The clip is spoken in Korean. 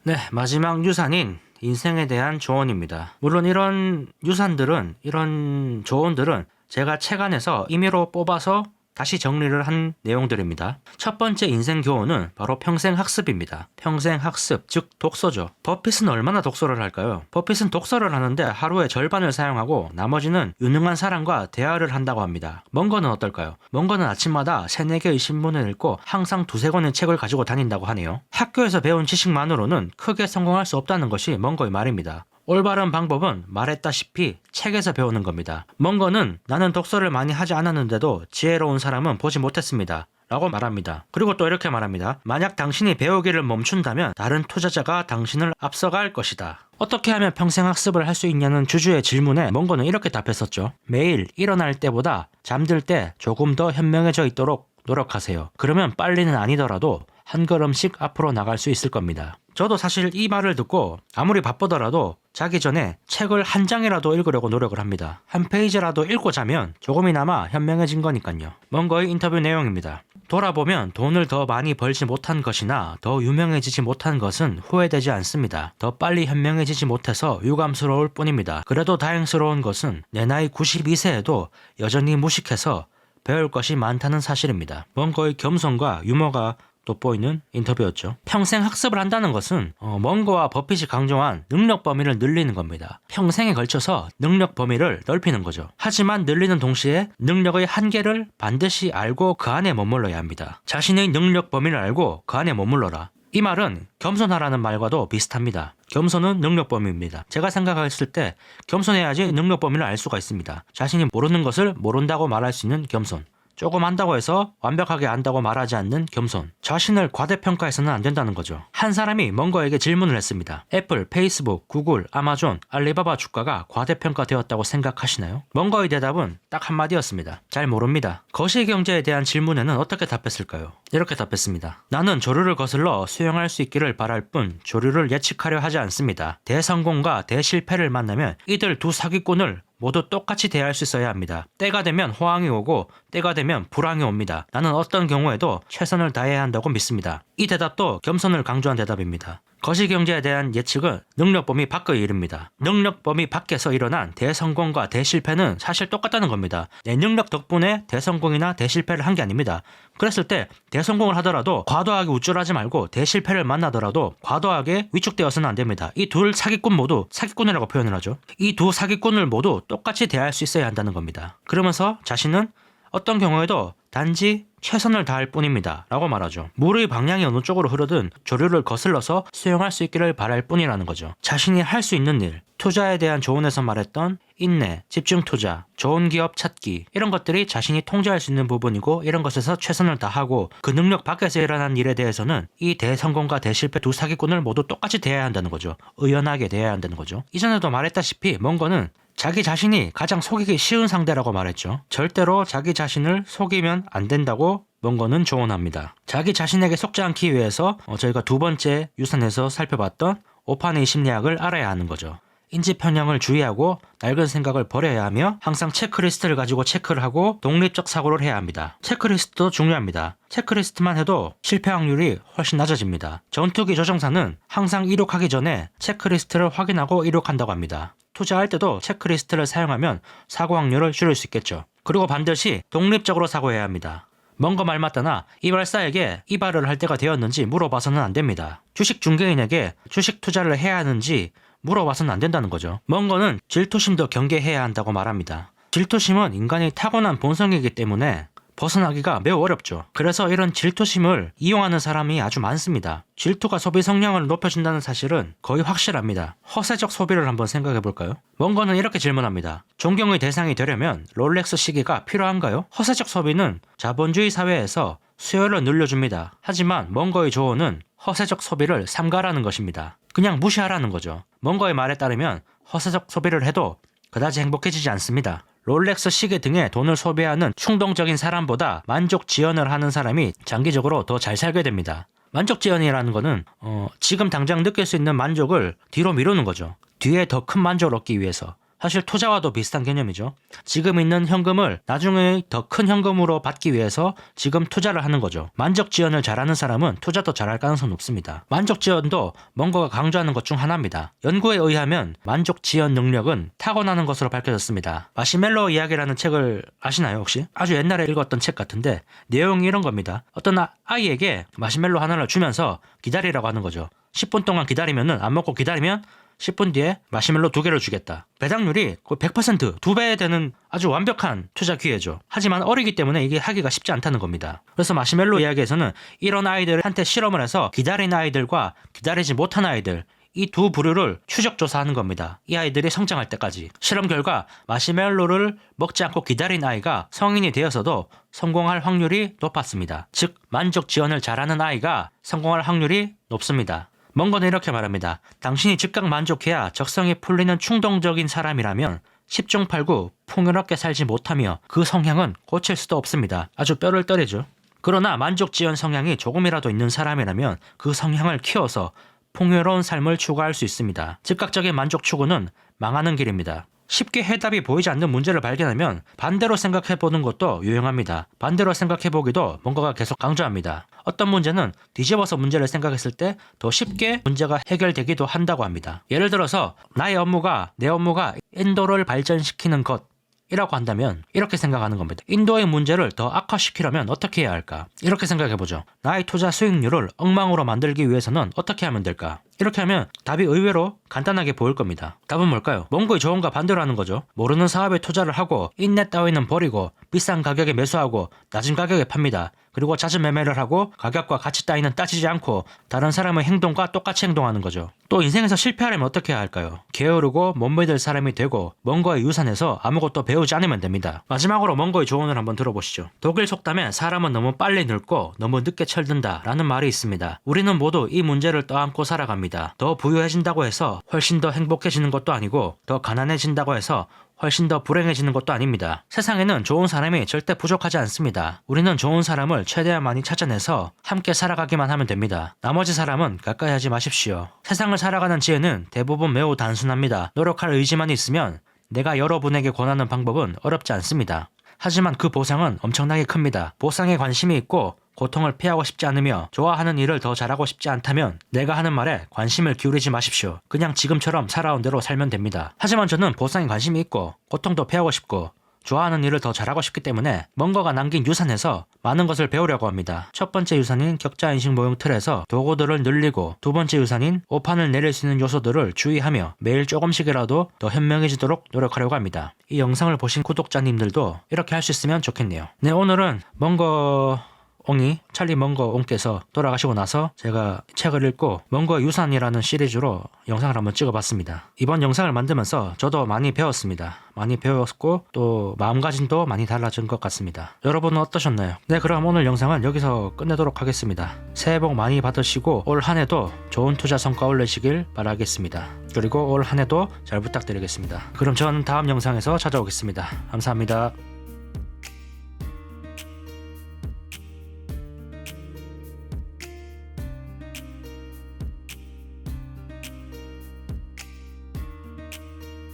네, 마지막 유산인 인생에 대한 조언입니다. 물론 이런 유산들은, 이런 조언들은 제가 책 안에서 임의로 뽑아서 다시 정리를 한 내용들입니다. 첫 번째 인생 교훈은 바로 평생 학습입니다. 평생 학습, 즉 독서죠. 버핏은 얼마나 독서를 할까요? 버핏은 독서를 하는데 하루의 절반을 사용하고 나머지는 유능한 사람과 대화를 한다고 합니다. 멍거는 어떨까요? 멍거는 아침마다 3-4개의 신문을 읽고 항상 2-3권의 책을 가지고 다닌다고 하네요. 학교에서 배운 지식만으로는 크게 성공할 수 없다는 것이 멍거의 말입니다. 올바른 방법은 말했다시피 책에서 배우는 겁니다. 멍거는 나는 독서를 많이 하지 않았는데도 지혜로운 사람은 보지 못했습니다. 라고 말합니다. 그리고 또 이렇게 말합니다. 만약 당신이 배우기를 멈춘다면 다른 투자자가 당신을 앞서갈 것이다. 어떻게 하면 평생 학습을 할 수 있냐는 주주의 질문에 멍거는 이렇게 답했었죠. 매일 일어날 때보다 잠들 때 조금 더 현명해져 있도록 노력하세요. 그러면 빨리는 아니더라도 한 걸음씩 앞으로 나갈 수 있을 겁니다. 저도 사실 이 말을 듣고 아무리 바쁘더라도 자기 전에 책을 한 장이라도 읽으려고 노력을 합니다. 한 페이지라도 읽고 자면 조금이나마 현명해진 거니까요. 멍거의 인터뷰 내용입니다. 돌아보면 돈을 더 많이 벌지 못한 것이나 더 유명해지지 못한 것은 후회되지 않습니다. 더 빨리 현명해지지 못해서 유감스러울 뿐입니다. 그래도 다행스러운 것은 내 나이 92세에도 여전히 무식해서 배울 것이 많다는 사실입니다. 멍거의 겸손과 유머가 돋보이는 인터뷰였죠. 평생 학습을 한다는 것은 멍거와 버핏이 강조한 능력 범위를 늘리는 겁니다. 평생에 걸쳐서 능력 범위를 넓히는 거죠. 하지만 늘리는 동시에 능력의 한계를 반드시 알고 그 안에 머물러야 합니다. 자신의 능력 범위를 알고 그 안에 머물러라. 이 말은 겸손하라는 말과도 비슷합니다. 겸손은 능력 범위입니다. 제가 생각했을 때 겸손해야지 능력 범위를 알 수가 있습니다. 자신이 모르는 것을 모른다고 말할 수 있는 겸손. 조금 안다고 해서 완벽하게 안다고 말하지 않는 겸손. 자신을 과대평가해서는 안 된다는 거죠. 한 사람이 멍거에게 질문을 했습니다. 애플, 페이스북, 구글, 아마존, 알리바바 주가가 과대평가되었다고 생각하시나요? 멍거의 대답은 딱 한마디였습니다. 잘 모릅니다. 거시경제에 대한 질문에는 어떻게 답했을까요? 이렇게 답했습니다. 나는 조류를 거슬러 수영할 수 있기를 바랄 뿐 조류를 예측하려 하지 않습니다. 대성공과 대실패를 만나면 이들 두 사기꾼을 모두 똑같이 대할 수 있어야 합니다. 때가 되면 호황이 오고 때가 되면 불황이 옵니다. 나는 어떤 경우에도 최선을 다해야 한다고 믿습니다. 이 대답도 겸손을 강조한 대답입니다. 거시경제에 대한 예측은 능력 범위 밖의 일입니다. 능력 범위 밖에서 일어난 대성공과 대실패는 사실 똑같다는 겁니다. 내 능력 덕분에 대성공이나 대실패를 한 게 아닙니다. 그랬을 때 대성공을 하더라도 과도하게 우쭐하지 말고 대실패를 만나더라도 과도하게 위축되어서는 안 됩니다. 이 둘 사기꾼 모두 사기꾼이라고 표현을 하죠. 이 두 사기꾼을 모두 똑같이 대할 수 있어야 한다는 겁니다. 그러면서 자신은 어떤 경우에도 단지 최선을 다할 뿐입니다. 라고 말하죠. 물의 방향이 어느 쪽으로 흐르든 조류를 거슬러서 수영할 수 있기를 바랄 뿐이라는 거죠. 자신이 할 수 있는 일, 투자에 대한 조언에서 말했던 인내, 집중 투자, 좋은 기업 찾기 이런 것들이 자신이 통제할 수 있는 부분이고 이런 것에서 최선을 다하고 그 능력 밖에서 일어난 일에 대해서는 이 대성공과 대실패 두 사기꾼을 모두 똑같이 대해야 한다는 거죠. 의연하게 대해야 한다는 거죠. 이전에도 말했다시피 멍거는 자기 자신이 가장 속이기 쉬운 상대라고 말했죠. 절대로 자기 자신을 속이면 안 된다고 멍거는 조언합니다. 자기 자신에게 속지 않기 위해서 저희가 두 번째 유산에서 살펴봤던 오판의 심리학을 알아야 하는 거죠. 인지편향을 주의하고 낡은 생각을 버려야 하며 항상 체크리스트를 가지고 체크를 하고 독립적 사고를 해야 합니다. 체크리스트도 중요합니다. 체크리스트만 해도 실패 확률이 훨씬 낮아집니다. 전투기 조종사는 항상 이륙하기 전에 체크리스트를 확인하고 이륙한다고 합니다. 투자할 때도 체크리스트를 사용하면 사고 확률을 줄일 수 있겠죠. 그리고 반드시 독립적으로 사고해야 합니다. 멍거 말 맞다나 이발사에게 이발을 할 때가 되었는지 물어봐서는 안 됩니다. 주식 중개인에게 주식 투자를 해야 하는지 물어봐서는 안 된다는 거죠. 멍거는 질투심도 경계해야 한다고 말합니다. 질투심은 인간의 타고난 본성이기 때문에 벗어나기가 매우 어렵죠. 그래서 이런 질투심을 이용하는 사람이 아주 많습니다. 질투가 소비 성향을 높여준다는 사실은 거의 확실합니다. 허세적 소비를 한번 생각해 볼까요? 멍거는 이렇게 질문합니다. 존경의 대상이 되려면 롤렉스 시계가 필요한가요? 허세적 소비는 자본주의 사회에서 수요를 늘려줍니다. 하지만 멍거의 조언은 허세적 소비를 삼가라는 것입니다. 그냥 무시하라는 거죠. 멍거의 말에 따르면 허세적 소비를 해도 그다지 행복해지지 않습니다. 롤렉스 시계 등에 돈을 소비하는 충동적인 사람보다 만족지연을 하는 사람이 장기적으로 더 잘 살게 됩니다. 만족지연이라는 거는 지금 당장 느낄 수 있는 만족을 뒤로 미루는 거죠. 뒤에 더 큰 만족을 얻기 위해서. 사실 투자와도 비슷한 개념이죠. 지금 있는 현금을 나중에 더 큰 현금으로 받기 위해서 지금 투자를 하는 거죠. 만족지연을 잘하는 사람은 투자도 잘할 가능성이 높습니다. 만족지연도 몽고가 강조하는 것 중 하나입니다. 연구에 의하면 만족지연 능력은 타고나는 것으로 밝혀졌습니다. 마시멜로 이야기라는 책을 아시나요 혹시? 아주 옛날에 읽었던 책 같은데 내용이 이런 겁니다. 어떤 아이에게 마시멜로 하나를 주면서 기다리라고 하는 거죠. 10분 동안 기다리면은 안 먹고 기다리면 10분 뒤에 마시멜로 2개를 주겠다. 배당률이 거의 100% 2배 되는 아주 완벽한 투자 기회죠. 하지만 어리기 때문에 이게 하기가 쉽지 않다는 겁니다. 그래서 마시멜로 이야기에서는 이런 아이들한테 실험을 해서 기다린 아이들과 기다리지 못한 아이들 이 두 부류를 추적 조사하는 겁니다. 이 아이들이 성장할 때까지. 실험 결과 마시멜로를 먹지 않고 기다린 아이가 성인이 되어서도 성공할 확률이 높았습니다. 즉 만족 지연을 잘하는 아이가 성공할 확률이 높습니다. 몽고는 이렇게 말합니다. 당신이 즉각 만족해야 적성이 풀리는 충동적인 사람이라면 10중 8구 풍요롭게 살지 못하며 그 성향은 고칠 수도 없습니다. 아주 뼈를 때리죠. 그러나 만족지연 성향이 조금이라도 있는 사람이라면 그 성향을 키워서 풍요로운 삶을 추구할 수 있습니다. 즉각적인 만족 추구는 망하는 길입니다. 쉽게 해답이 보이지 않는 문제를 발견하면 반대로 생각해보는 것도 유용합니다. 반대로 생각해보기도 몽고가 계속 강조합니다. 어떤 문제는 뒤집어서 문제를 생각했을 때 더 쉽게 문제가 해결되기도 한다고 합니다. 예를 들어서 내 업무가 인도를 발전시키는 것 이라고 한다면 이렇게 생각하는 겁니다. 인도의 문제를 더 악화시키려면 어떻게 해야 할까? 이렇게 생각해보죠. 나의 투자 수익률을 엉망으로 만들기 위해서는 어떻게 하면 될까? 이렇게 하면 답이 의외로 간단하게 보일 겁니다. 답은 뭘까요? 몽고의 조언과 반대로 하는 거죠. 모르는 사업에 투자를 하고 인내 따위는 버리고 비싼 가격에 매수하고 낮은 가격에 팝니다. 그리고 잦은 매매를 하고 가격과 가치 따위는 따지지 않고 다른 사람의 행동과 똑같이 행동하는 거죠. 또 인생에서 실패하려면 어떻게 해야 할까요? 게으르고 못 믿을 사람이 되고 몽고의 유산에서 아무것도 배우지 않으면 됩니다. 마지막으로 몽고의 조언을 한번 들어보시죠. 독일 속담에 사람은 너무 빨리 늙고 너무 늦게 철든다 라는 말이 있습니다. 우리는 모두 이 문제를 떠안고 살아갑니다. 더 부유해진다고 해서 훨씬 더 행복해지는 것도 아니고 더 가난해진다고 해서 훨씬 더 불행해지는 것도 아닙니다. 세상에는 좋은 사람이 절대 부족하지 않습니다. 우리는 좋은 사람을 최대한 많이 찾아내서 함께 살아가기만 하면 됩니다. 나머지 사람은 가까이 하지 마십시오. 세상을 살아가는 지혜는 대부분 매우 단순합니다. 노력할 의지만 있으면 내가 여러분에게 권하는 방법은 어렵지 않습니다. 하지만 그 보상은 엄청나게 큽니다. 보상에 관심이 있고 고통을 피하고 싶지 않으며 좋아하는 일을 더 잘하고 싶지 않다면 내가 하는 말에 관심을 기울이지 마십시오. 그냥 지금처럼 살아온 대로 살면 됩니다. 하지만 저는 보상에 관심이 있고 고통도 피하고 싶고 좋아하는 일을 더 잘하고 싶기 때문에 몽고가 남긴 유산에서 많은 것을 배우려고 합니다. 첫 번째 유산인 격자인식 모형 틀에서 도구들을 늘리고 두 번째 유산인 오판을 내릴 수 있는 요소들을 주의하며 매일 조금씩이라도 더 현명해지도록 노력하려고 합니다. 이 영상을 보신 구독자님들도 이렇게 할 수 있으면 좋겠네요. 네, 오늘은 찰리 몽고 옹께서 돌아가시고 나서 제가 책을 읽고 몽고의 유산이라는 시리즈로 영상을 한번 찍어봤습니다. 이번 영상을 만들면서 저도 많이 배웠습니다. 많이 배웠고 또 마음가짐도 많이 달라진 것 같습니다. 여러분은 어떠셨나요? 네, 그럼 오늘 영상은 여기서 끝내도록 하겠습니다. 새해 복 많이 받으시고 올 한해도 좋은 투자 성과 올리시길 바라겠습니다. 그리고 올 한해도 잘 부탁드리겠습니다. 그럼 저는 다음 영상에서 찾아오겠습니다. 감사합니다.